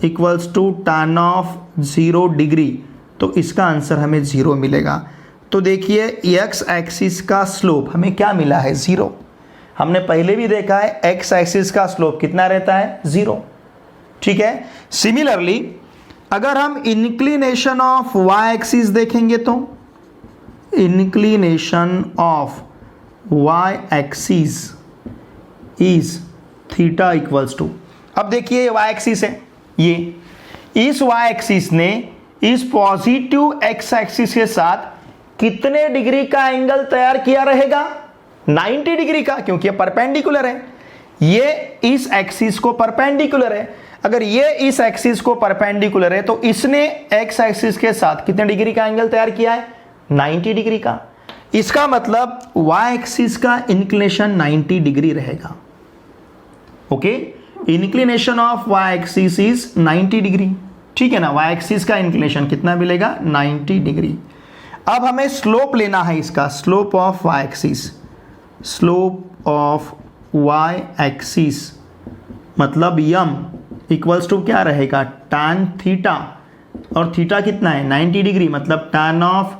equals to tan of 0 degree, तो इसका आंसर हमें 0 मिलेगा। तो देखिए एक्स एक्सिस का स्लोप हमें क्या मिला है? 0। हमने पहले भी देखा है एक्स एक्सिस का स्लोप कितना रहता है? 0। ठीक है, सिमिलरली अगर हम इंक्लिनेशन ऑफ वाई एक्सिस देखेंगे तो inclination of y axis is theta equals to, अब देखिए वाई एक्सिस है, ये इस वाई एक्सिस ने इस पॉजिटिव एक्स एक्सिस के साथ कितने डिग्री का एंगल तैयार किया रहेगा? 90 डिग्री का, क्योंकि ये परपेंडिकुलर है, ये इस एक्सिस को परपेंडिकुलर है। अगर ये इस एक्सिस को परपेंडिकुलर है तो इसने एक्स एक्सिस के साथ कितने डिग्री का एंगल तैयार किया है? 90 डिग्री का। इसका मतलब y एक्सिस का इंक्लिनेशन 90 डिग्री रहेगा। Okay, inclination of y axis is 90 degree, ठीक है ना। y एक्सिस का इंक्लिनेशन कितना मिलेगा? 90 डिग्री। अब हमें स्लोप लेना है इसका, slope of y axis, slope of y axis मतलब यम इक्वल्स टू क्या रहेगा? tan थीटा, और थीटा कितना है? 90 डिग्री, मतलब tan ऑफ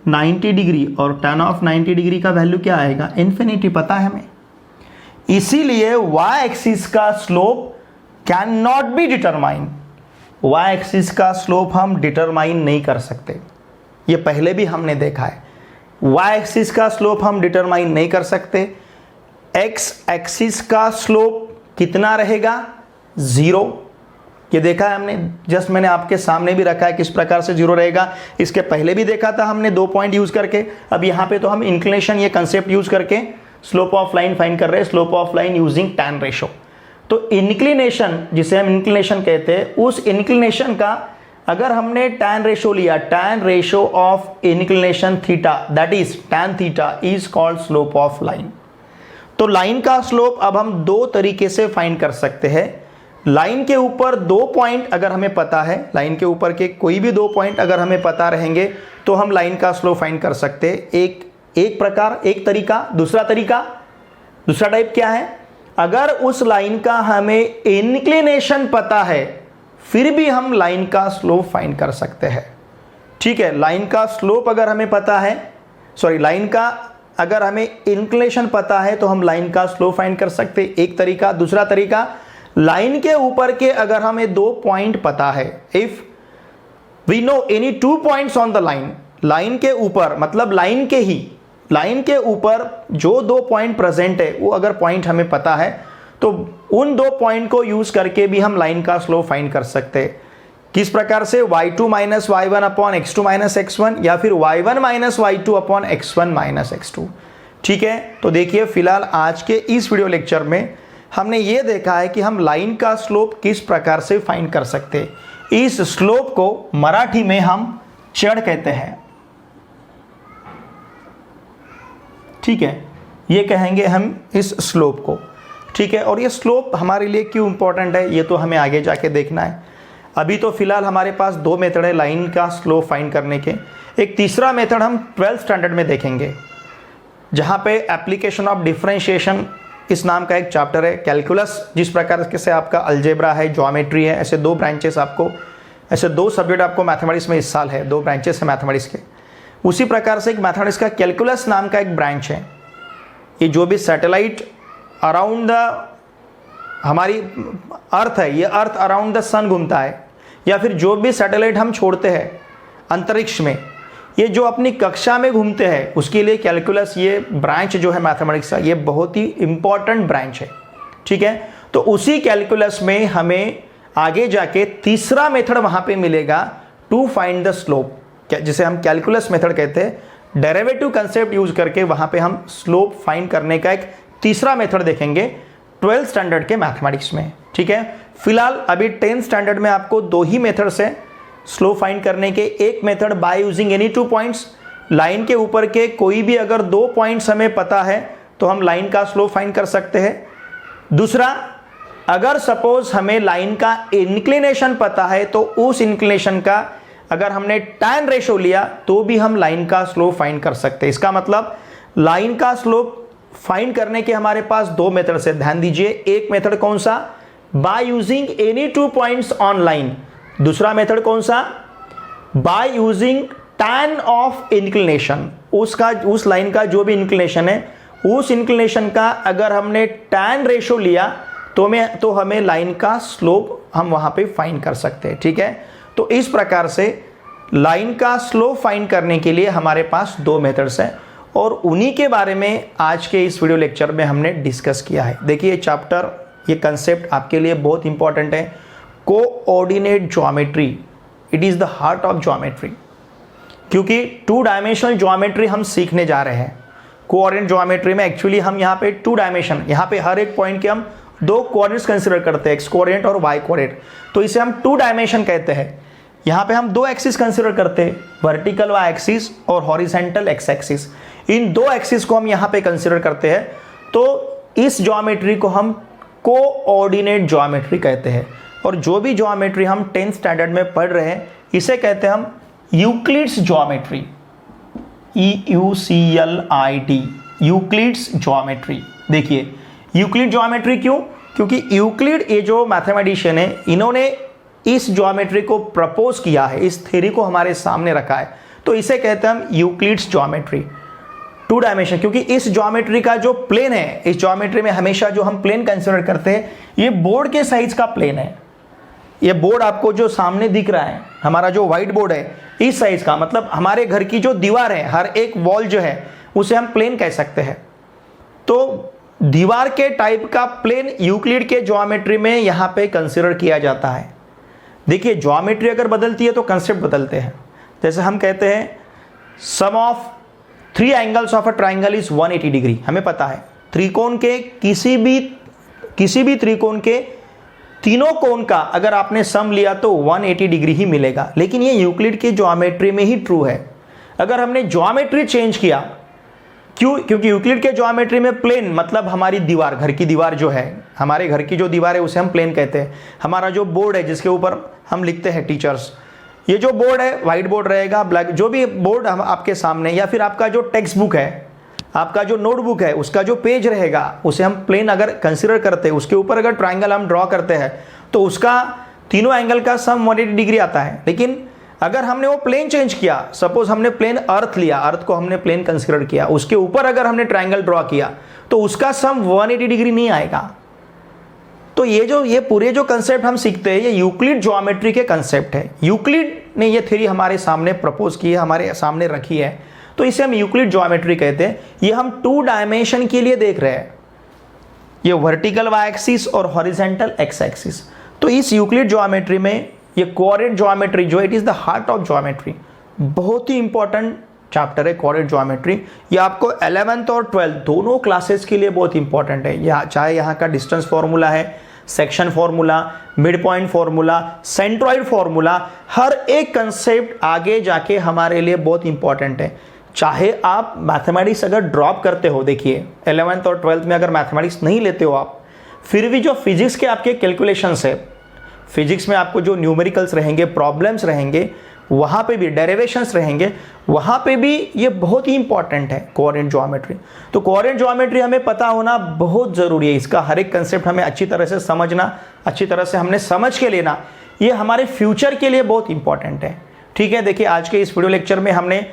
90 डिग्री, और tan ऑफ 90 डिग्री का वैल्यू क्या आएगा? इन्फिनिटी, पता है हमें। इसीलिए y एक्सिस का slope can not be determine, y axis का स्लोप हम डिटरमाइन नहीं कर सकते, ये पहले भी हमने देखा है। y एक्सिस का स्लोप हम डिटरमाइन नहीं कर सकते। x एक्सिस का स्लोप कितना रहेगा? 0, ये देखा है हमने, जस्ट मैंने आपके सामने भी रखा है किस प्रकार से 0 रहेगा। इसके पहले भी देखा था हमने 2 पॉइंट यूज करके। अब यहाँ पे तो हम इंक्लिनेशन ये कंसेप्ट यूज करके स्लोप ऑफ लाइन फाइंड कर रहे हैं, slope of line using tan ratio. तो इंक्लिनेशन, जिसे हम इंक्लिनेशन कहते हैं, उस इंक्लिनेशन का अगर हमने tan रेशो लिया, tan ratio of inclination theta, that is tan theta is called slope of line. तो लाइन का स्लोप अब हम 2 तरीके से फाइंड कर सकते हैं। लाइन के ऊपर 2 पॉइंट अगर हमें पता है, लाइन के ऊपर के कोई भी 2 पॉइंट अगर हमें पता रहेंगे तो हम लाइन का स्लोप फाइंड कर सकते हैं। एक प्रकार, एक तरीका। दूसरा टाइप क्या है? अगर उस लाइन का हमें इंक्लिनेशन पता है फिर भी हम लाइन का स्लोप फाइंड कर सकते हैं, ठीक है। लाइन का स्लोप अगर हमें पता है, लाइन का अगर हमें इंक्लिनेशन पता है तो हम लाइन का स्लोप फाइंड कर सकते हैं, एक तरीका। दूसरा तरीका, लाइन के ऊपर के अगर हमें 2 पॉइंट पता है, if we know any 2 points on the line, line के ऊपर मतलब लाइन के ऊपर जो 2 पॉइंट प्रेजेंट है वो अगर पॉइंट हमें पता है तो उन 2 पॉइंट को यूज करके भी हम लाइन का स्लोप फाइंड कर सकते हैं। किस प्रकार से? y2 minus y1 upon x2 minus x1, या फिर y1 minus y2 upon x1 minus x2, ठीक है। तो देखिए, फिलहाल आज के इस वीडियो लेक्चर में हमने ये देखा है कि हम लाइन का स्लोप किस प्रकार से फाइंड कर सकते हैं। इस स्लोप को मराठी में हम चढ़ कहते हैं, ठीक है, ये कहेंगे हम इस स्लोप को, ठीक है। और ये स्लोप हमारे लिए क्यों इंपॉर्टेंट है ये तो हमें आगे जाके देखना है। अभी तो फिलहाल हमारे पास 2 मेथड है लाइन का स्लोप फाइंड करने के। एक तीसरा मेथड हम 12th स्टैंडर्ड में देखेंगे, जहां पे एप्लीकेशन ऑफ डिफरेंशिएशन इस नाम का एक चैप्टर है। कैलकुलस जिस प्रकार से आपका अलजेब्रा है, ज्योमेट्री है, ऐसे 2 ब्रांचेस आपको, ऐसे 2 सब्जेक्ट आपको मैथमेटिक्स में इस साल है, 2 ब्रांचेस है मैथमेटिक्स के। उसी प्रकार से एक मैथमेटिक्स का कैलकुलस नाम का एक ब्रांच है। ये जो भी सैटेलाइट अराउंड द हमारी अर्थ है, ये अर्थ अराउंड द सन घूमता है, या फिर जो भी सैटेलाइट हम छोड़ते हैं अंतरिक्ष में, ये जो अपनी कक्षा में घूमते हैं, उसके लिए कैलकुलस ये ब्रांच जो है मैथमेटिक्स का, ये बहुत ही इंपॉर्टेंट ब्रांच है, ठीक है। तो उसी कैलकुलस में हमें आगे जाके तीसरा मेथड वहां पे मिलेगा टू फाइंड द स्लोप, जिसे हम कैलकुलस मेथड कहते हैं। डेरिवेटिव कंसेप्ट यूज करके वहां पे हम स्लोप फाइंड करने का एक तीसरा मेथड देखेंगे 12th स्टैंडर्ड के मैथमेटिक्स में, ठीक है। फिलहाल अभी 10th स्टैंडर्ड में आपको 2 ही मेथड्स है स्लोप फाइंड करने के। एक method by using any 2 points, line के ऊपर के कोई भी अगर 2 पॉइंट्स हमें पता है तो हम लाइन का स्लोप फाइंड कर सकते हैं। दूसरा, अगर सपोज हमें लाइन का इंक्लिनेशन पता है तो उस इंक्लिनेशन का अगर हमने tan रेशो लिया तो भी हम लाइन का स्लोप फाइंड कर सकते हैं। इसका मतलब लाइन का स्लोप फाइंड करने के हमारे पास 2 मेथड है, ध्यान दीजिए। एक मेथड कौन सा? By using any 2 points on line. दूसरा मेथड कौन सा? By using tan of inclination. उस लाइन का जो भी इंक्लिनेशन है, उस इंक्लिनेशन का अगर हमने tan रेशो लिया तो हमें लाइन का स्लोप हम वहां पे फाइंड कर सकते हैं, ठीक है। तो इस प्रकार से लाइन का स्लोप फाइंड करने के लिए हमारे पास 2 मेथड्स हैं, और उन्हीं के बारे में आज के इस वीडियो लेक्चर में हमने डिस्कस किया है। देखिए, चैप्टर, ये कंसेप्ट आपके लिए बहुत इंपॉर्टेंट है। Coordinate geometry, it is the heart of geometry, क्योंकि 2 डायमेंशनल ज्योमेट्री हम सीखने जा रहे हैं। कोऑर्डिनेट ज्योमेट्री में एक्चुअली हम यहाँ पे 2 डायमेंशन, यहाँ पे हर एक पॉइंट के हम 2 कोऑर्डिनेट्स कंसिडर करते हैं, एक्स कोऑर्डिनेट और वाई कोऑर्डिनेट, तो इसे हम 2 डायमेंशन कहते हैं। यहाँ पे हम 2 एक्सिस कंसिडर करते हैं, वर्टिकल वाई एक्सिस और हॉरिजेंटल एक्स एक्सिस। इन 2 एक्सिस को हम यहाँ पे कंसिडर करते हैं, तो इस ज्योमेट्री को हम कोऑर्डिनेट ज्योमेट्री कहते हैं। और जो भी ज्योमेट्री हम 10th स्टैंडर्ड में पढ़ रहे हैं इसे कहते हैं हम Euclid's geometry, EUCLID, Euclid's geometry. देखिए यूक्लिड ज्योमेट्री क्यों? क्योंकि यूक्लिड ये जो मैथमेटिशियन है इन्होंने इस ज्योमेट्री को प्रपोज किया है, इस थ्योरी को हमारे सामने रखा है, तो इसे कहते हैं हम यूक्लिड्स ज्योमेट्री, 2 डायमेंशन। क्योंकि इस ज्योमेट्री का जो प्लेन है, इस ज्योमेट्री में हमेशा जो हम प्लेन कंसिडर करते हैं ये बोर्ड के साइज का प्लेन है। ये बोर्ड आपको जो सामने दिख रहा है, हमारा जो व्हाइट बोर्ड है, इस साइज का, मतलब हमारे घर की जो दीवार है, हर एक वॉल जो है उसे हम प्लेन कह सकते हैं। तो दीवार के टाइप का प्लेन यूक्लिड के ज्योमेट्री में यहां पे कंसीडर किया जाता है। देखिए ज्योमेट्री अगर बदलती है तो कंसेप्ट बदलते हैं। जैसे हम कहते हैं sum of 3 angles of a triangle is 180 degree. हमें पता है त्रिकोण के किसी भी त्रिकोण के तीनों कोण का अगर आपने सम लिया तो 180 डिग्री ही मिलेगा। लेकिन ये यूक्लिड के ज्योमेट्री में ही ट्रू है। अगर हमने ज्योमेट्री चेंज किया, क्योंकि यूक्लिड के ज्योमेट्री में प्लेन मतलब हमारी दीवार, घर की दीवार जो है, हमारे घर की जो दीवार है उसे हम प्लेन कहते हैं। हमारा जो बोर्ड है जिसके ऊपर हम लिखते हैं टीचर्स, ये जो बोर्ड है व्हाइट बोर्ड रहेगा, ब्लैक, जो भी बोर्ड हम आपके सामने, या फिर आपका जो टेक्स्ट बुक है, आपका जो नोटबुक है, उसका जो पेज रहेगा उसे हम प्लेन अगर कंसिडर करते हैं, उसके ऊपर अगर ट्राइंगल हम ड्रॉ करते हैं तो उसका तीनों एंगल का सम 180 डिग्री आता है। लेकिन अगर हमने वो प्लेन चेंज किया, सपोज हमने प्लेन अर्थ लिया, अर्थ को हमने प्लेन कंसिडर किया, उसके ऊपर अगर हमने ट्राइंगल ड्रॉ किया तो उसका सम 180 डिग्री नहीं आएगा। तो ये पूरे जो कंसेप्ट हम सीखते हैं ये यूक्लिड ज्योमेट्री के कंसेप्ट है। यूक्लिड ने ये थ्योरी हमारे सामने प्रपोज की है, हमारे सामने रखी है, तो इसे हम यूक्लिड ज्योमेट्री कहते हैं। ये हम 2 डायमेंशन के लिए देख रहे हैं, ये वर्टिकल वाई एक्सिस और हॉरिजेंटल एक्स एक्सिस। तो इस यूक्लिड ज्योमेट्री में ये कोऑर्डिनेट ज्योमेट्री जो it is the heart of geometry, बहुत ही इंपॉर्टेंट चैप्टर है कोऑर्डिनेट ज्योमेट्री। ये आपको 11th और 12th दोनों क्लासेस के लिए बहुत इंपॉर्टेंट है। चाहे यहाँ का डिस्टेंस फॉर्मूला है, section formula, mid point formula, centroid formula, हर एक कंसेप्ट आगे जाके हमारे लिए बहुत इंपॉर्टेंट है। चाहे आप मैथमेटिक्स अगर ड्रॉप करते हो, देखिए 11th और 12th में अगर मैथमेटिक्स नहीं लेते हो आप, फिर भी जो फिजिक्स के आपके कैलकुलेशंस है, फिजिक्स में आपको जो न्यूमेरिकल्स रहेंगे, प्रॉब्लम्स रहेंगे, वहाँ पे भी डेरिवेशंस रहेंगे, वहाँ पे भी ये बहुत ही इंपॉर्टेंट है कोऑर्डिनेट ज्योमेट्री। तो कोऑर्डिनेट ज्योमेट्री हमें पता होना बहुत ज़रूरी है। इसका हर एक कंसेप्ट हमें अच्छी तरह से समझना, अच्छी तरह से हमने समझ के लेना, ये हमारे फ्यूचर के लिए बहुत इंपॉर्टेंट है। ठीक है, देखिए आज के इस वीडियो लेक्चर में हमने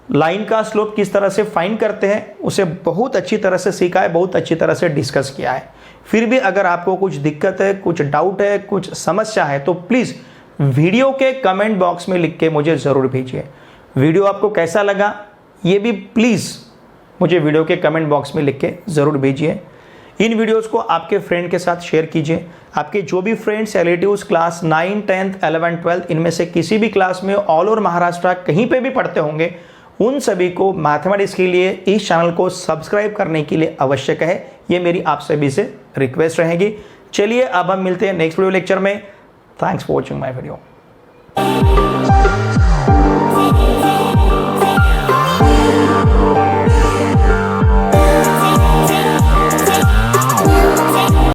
लाइन का स्लोप किस तरह से फाइंड करते हैं उसे बहुत अच्छी तरह से सीखा है, बहुत अच्छी तरह से डिस्कस किया है। फिर भी अगर आपको कुछ दिक्कत है, कुछ डाउट है, कुछ समस्या है तो प्लीज़ वीडियो के कमेंट बॉक्स में लिख के मुझे ज़रूर भेजिए। वीडियो आपको कैसा लगा ये भी प्लीज़ मुझे वीडियो के कमेंट बॉक्स में लिख के ज़रूर भेजिए। इन वीडियोस को आपके फ्रेंड के साथ शेयर कीजिए। आपके जो भी फ्रेंड्स रिलेटिव्स क्लास 9, 10th, 11, 12 इनमें से किसी भी क्लास में ऑल ओवर महाराष्ट्र कहीं पे भी पढ़ते होंगे, उन सभी को मैथमेटिक्स के लिए इस चैनल को सब्सक्राइब करने के लिए आवश्यक है। ये मेरी आप सभी से रिक्वेस्ट रहेगी। चलिए अब हम मिलते हैं नेक्स्ट वीडियो लेक्चर में। Thanks for watching my video.